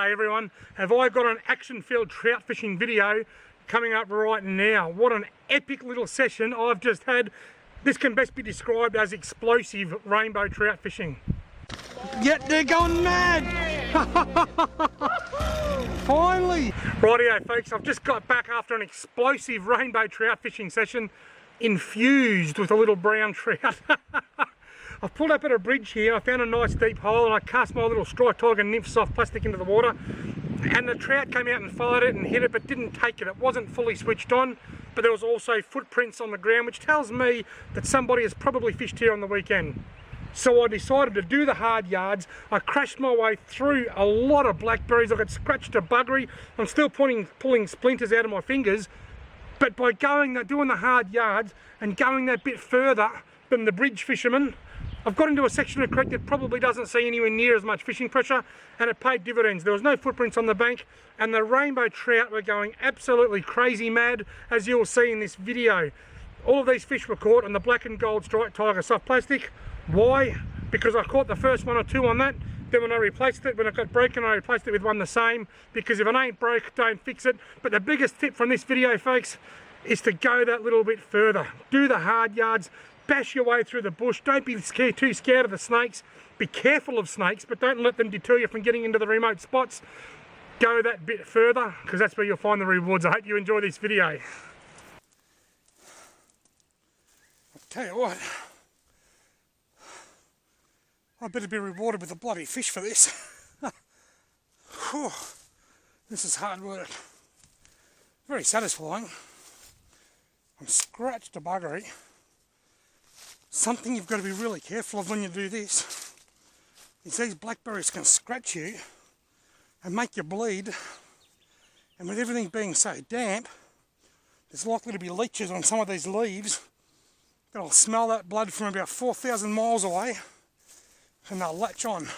G'day everyone. Have I got an action-filled trout fishing video coming up right now? What an epic little session I've just had. This can best be described as explosive rainbow trout fishing. Yeah, they're going mad! Finally! Rightio folks, I've just got back after an explosive rainbow trout fishing session, infused with a little brown trout. I've pulled up at a bridge here, I found a nice deep hole and I cast my little striped tiger nymph soft plastic into the water, and the trout came out and followed it and hit it but didn't take it. It wasn't fully switched on, but there was also footprints on the ground, which tells me that somebody has probably fished here on the weekend. So I decided to do the hard yards. I crashed my way through a lot of blackberries. I got scratched to buggery. I'm still pulling splinters out of my fingers, but by doing the hard yards and going that bit further than the bridge fishermen, I've got into a section of creek that probably doesn't see anywhere near as much fishing pressure, and it paid dividends. There was no footprints on the bank, and the rainbow trout were going absolutely crazy mad, as you'll see in this video. All of these fish were caught on the black and gold striped tiger soft plastic. Why? Because I caught the first one or two on that, then when I replaced it, when it got broken, I replaced it with one the same, because if it ain't broke, don't fix it. But the biggest tip from this video, folks, is to go that little bit further. Do the hard yards. Bash your way through the bush. Don't be too scared of the snakes. Be careful of snakes, but don't let them deter you from getting into the remote spots. Go that bit further, because that's where you'll find the rewards. I hope you enjoy this video. I'll tell you what, I better be rewarded with a bloody fish for this. Whew, this is hard work. Very satisfying. I'm scratched to buggery. Something you've got to be really careful of when you do this is these blackberries can scratch you and make you bleed, and with everything being so damp, there's likely to be leeches on some of these leaves that'll smell that blood from about 4,000 miles away and they'll latch on.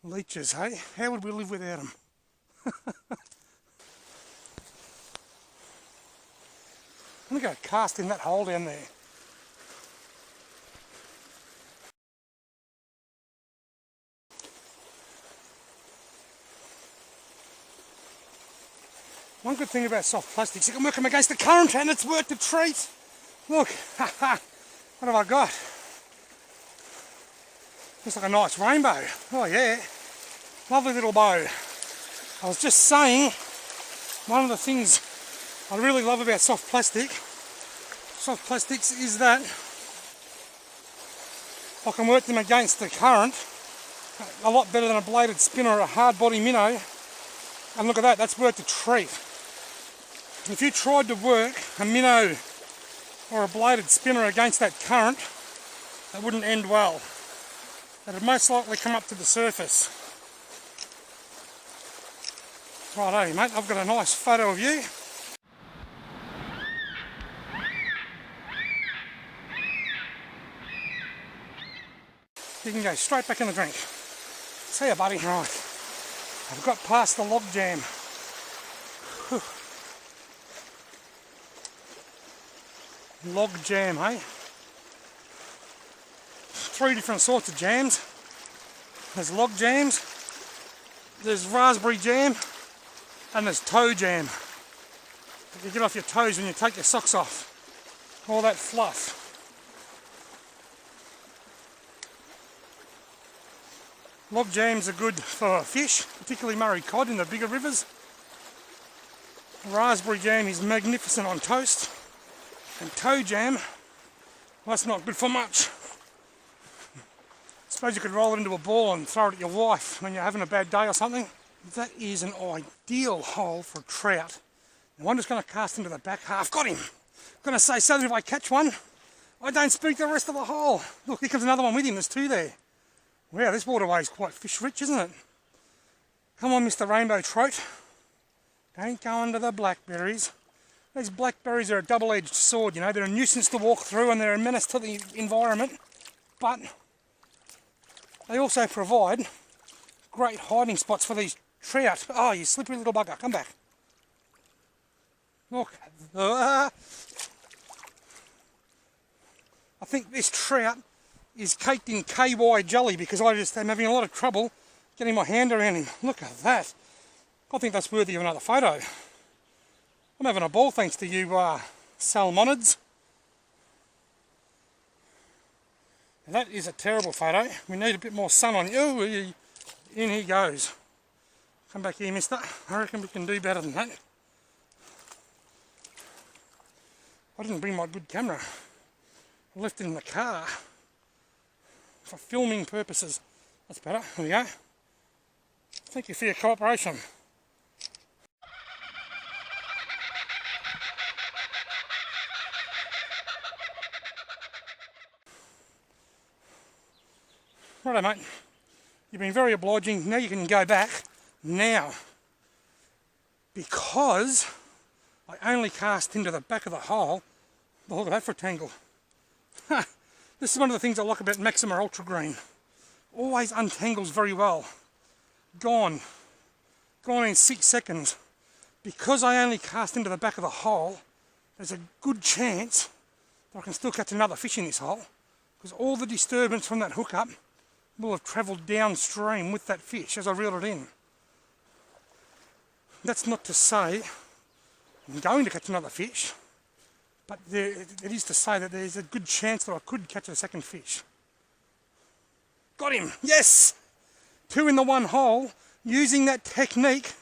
Leeches, hey? How would we live without them? I'm going to go cast in that hole down there. One good thing about soft plastics, you can work them against the current, and it's worked a treat. Look, what have I got? Looks like a nice rainbow. Oh yeah, lovely little bow. I was just saying, one of the things I really love about soft plastics is that I can work them against the current a lot better than a bladed spinner or a hard body minnow. And look at that, that's worked a treat. If you tried to work a minnow or a bladed spinner against that current, that wouldn't end well. It'd most likely come up to the surface. Righto mate, I've got a nice photo of you. You can go straight back in the drink. See ya, buddy. Right, I've got past the log jam. Whew. Log jam, eh? 3 different sorts of jams. There's log jams, there's raspberry jam, and there's toe jam. You get off your toes when you take your socks off. All that fluff. Log jams are good for fish, particularly Murray cod in the bigger rivers. Raspberry jam is magnificent on toast. And toe jam, well, that's not good for much. Suppose you could roll it into a ball and throw it at your wife when you're having a bad day or something. That is an ideal hole for trout. Now I'm just going to cast into the back half. Got him! I'm going to say so that if I catch one, I don't spook the rest of the hole. Look, here comes another one with him. There's 2 there. Wow, this waterway is quite fish rich, isn't it? Come on, Mr. Rainbow Trout. Don't go under the blackberries. These blackberries are a double-edged sword, you know. They're a nuisance to walk through and they're a menace to the environment. But they also provide great hiding spots for these trout. Oh, you slippery little bugger. Come back. Look. I think this trout is caked in KY jelly because I just am having a lot of trouble getting my hand around him. Look at that. I think that's worthy of another photo. I'm having a ball thanks to you salmonids. That is a terrible photo. We need a bit more sun on you. Oh, in he goes. Come back here, mister. I reckon we can do better than that. I didn't bring my good camera. I left it in the car for filming purposes. That's better. There we go. Thank you for your cooperation. Righto, mate. You've been very obliging. Now you can go back. Now, because I only cast into the back of the hole, look at that rectangle. This is one of the things I like about Maxima Ultra Green. Always untangles very well. Gone in 6 seconds. Because I only cast into the back of the hole, there's a good chance that I can still catch another fish in this hole, because all the disturbance from that hookup will have travelled downstream with that fish as I reel it in. That's not to say I'm going to catch another fish, but it is to say that there's a good chance that I could catch a second fish. Got him! Yes! 2 in the one hole, using that technique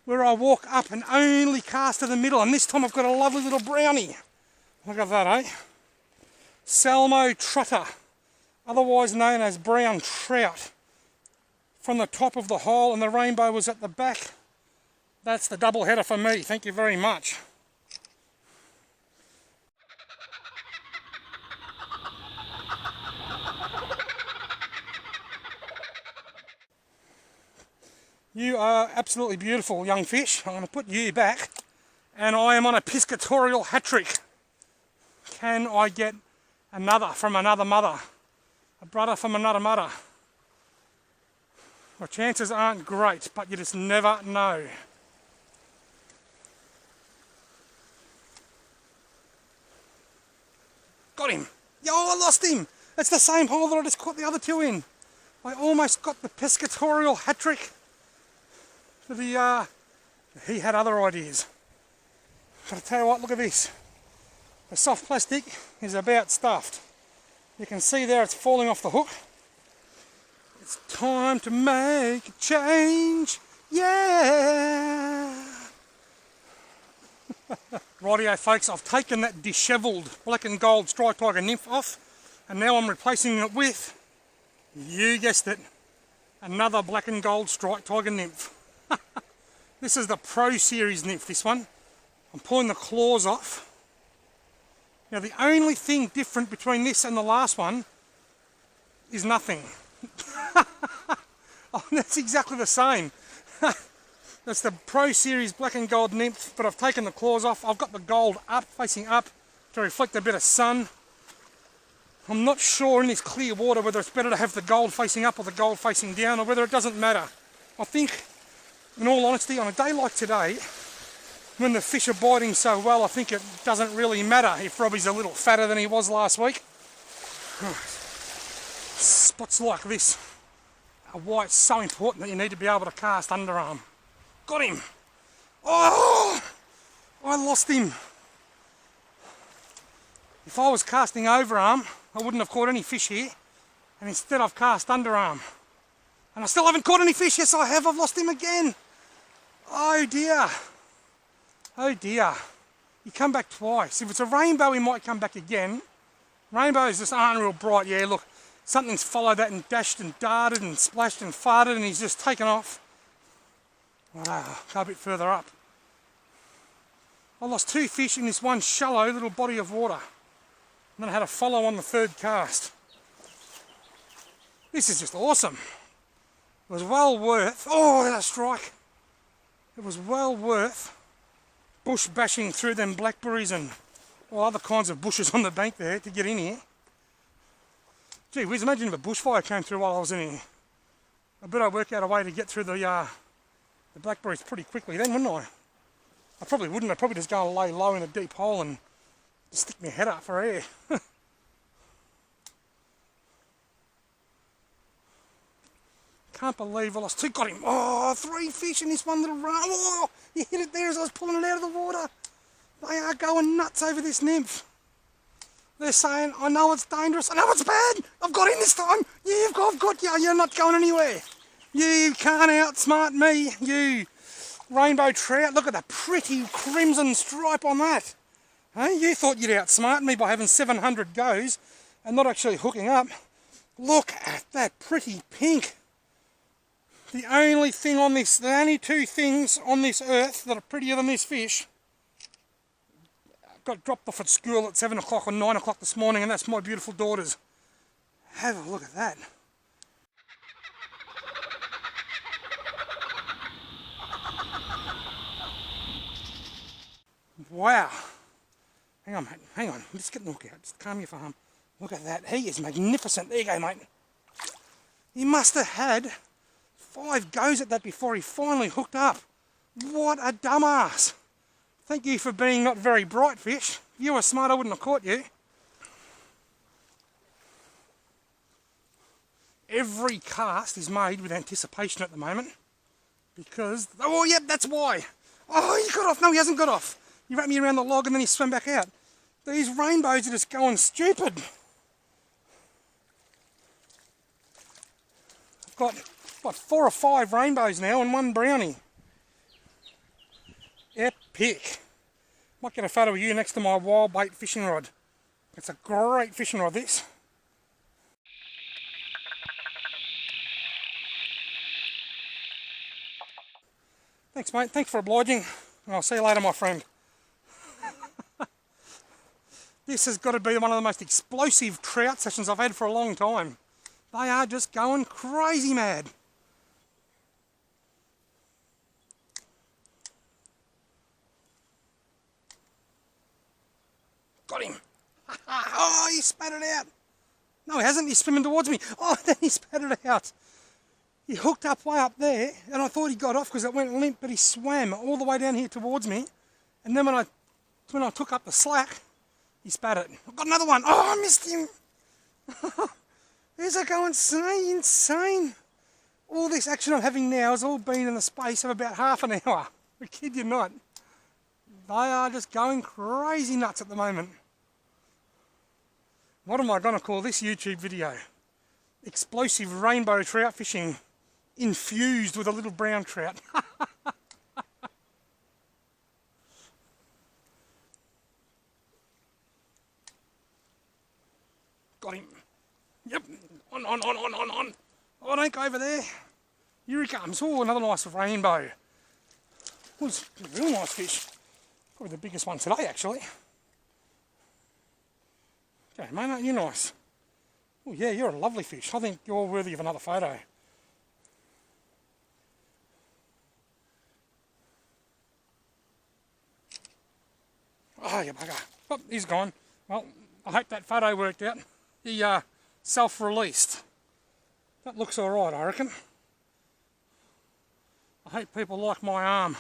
where I walk up and only cast to the middle, and this time I've got a lovely little brownie. Look at that, eh? Salmo Trout, otherwise known as brown trout, from the top of the hole, and the rainbow was at the back. That's the double header for me. Thank you very much. You are absolutely beautiful, young fish. I'm going to put you back, and I am on a piscatorial hat trick. Can I get another from another mother? A brother from another mother? My chances aren't great, but you just never know. Got him! Yo, I lost him! It's the same hole that I just caught the other 2 in. I almost got the piscatorial hat trick. He had other ideas. But I tell you what, look at this. The soft plastic is about stuffed. You can see there it's falling off the hook. It's time to make a change, yeah! Rightio folks, I've taken that dishevelled black and gold striped tiger nymph off, and now I'm replacing it with, you guessed it, another black and gold striped tiger nymph. This is the Pro Series nymph, this one. I'm pulling the claws off. Now the only thing different between this and the last one is nothing. Oh, that's exactly the same. That's the Pro Series black and gold nymph, but I've taken the claws off. I've got the gold up, facing up, to reflect a bit of sun. I'm not sure in this clear water whether it's better to have the gold facing up or the gold facing down, or whether it doesn't matter. I think, in all honesty, on a day like today, when the fish are biting so well, I think it doesn't really matter if Robbie's a little fatter than he was last week. Spots like this are why it's so important that you need to be able to cast underarm. Got him! Oh! I lost him. If I was casting overarm, I wouldn't have caught any fish here, and instead I've cast underarm. And I still haven't caught any fish. Yes, I have. I've lost him again. Oh dear. Oh dear. You come back twice. If it's a rainbow, he might come back again. Rainbows just aren't real bright. Yeah, look, something's followed that and dashed and darted and splashed and farted, and he's just taken off. Wow, go a bit further up. I lost 2 fish in this one shallow little body of water. And then I had a follow on the 3rd cast. This is just awesome. It was well worth, oh, that strike. It was well worth bush bashing through them blackberries and all other kinds of bushes on the bank there to get in here. Gee whiz, imagine if a bushfire came through while I was in here. I bet I'd work out a way to get through the blackberries pretty quickly then, wouldn't I? I probably wouldn't. I'd probably just go and lay low in a deep hole and stick my head up for air. Can't can't believe I lost two. Got him. Oh, three fish in this one little run. Oh, he hit it there as I was pulling it out of the water. They are going nuts over this nymph. They're saying, I know it's dangerous. I know it's bad. I've got in this time. Yeah, I've got you. You're not going anywhere. You can't outsmart me, you rainbow trout. Look at the pretty crimson stripe on that. Hey, you thought you'd outsmart me by having 700 goes and not actually hooking up. Look at that pretty pink. The only two things on this earth that are prettier than this fish got dropped off at school at 7 o'clock or 9 o'clock this morning, and that's my beautiful daughters. Have a look at that. Wow. Hang on, mate. Hang on. Just get the hook out. Just calm your farm. Look at that. He is magnificent. There you go, mate. He must have had 5 goes at that before he finally hooked up. What a dumbass. Thank you for being not very bright fish. If you were smart, I wouldn't have caught you. Every cast is made with anticipation at the moment. Because, oh yep, that's why. Oh, he got off. No, he hasn't got off. He wrapped me around the log and then he swam back out. These rainbows are just going stupid. I've got, what, 4 or 5 rainbows now and 1 brownie. Epic. Might get a photo of you next to my wild bait fishing rod. It's a great fishing rod, this. Thanks, mate. Thanks for obliging. I'll see you later, my friend. This has got to be one of the most explosive trout sessions I've had for a long time. They are just going crazy mad. Got him. Oh, he spat it out. No, he hasn't. He's swimming towards me. Oh, then he spat it out. He hooked up way up there, and I thought he got off because it went limp, but he swam all the way down here towards me. And then when I took up the slack, he spat it. I've got another one. Oh, I missed him. These are going insane. All this action I'm having now has all been in the space of about half an hour. I kid you not. They are just going crazy nuts at the moment. What am I going to call this YouTube video? Explosive rainbow trout fishing infused with a little brown trout. Got him. Yep. On. Oh, don't go over there. Here he comes. Oh, another nice rainbow. Oh, it's a real nice fish. Probably the biggest one today, actually. Okay, mate, aren't you nice? Oh yeah, you're a lovely fish. I think you're worthy of another photo. Oh, you bugger. Oh, he's gone. Well, I hope that photo worked out. He self-released. That looks alright, I reckon. I hope people like my arm.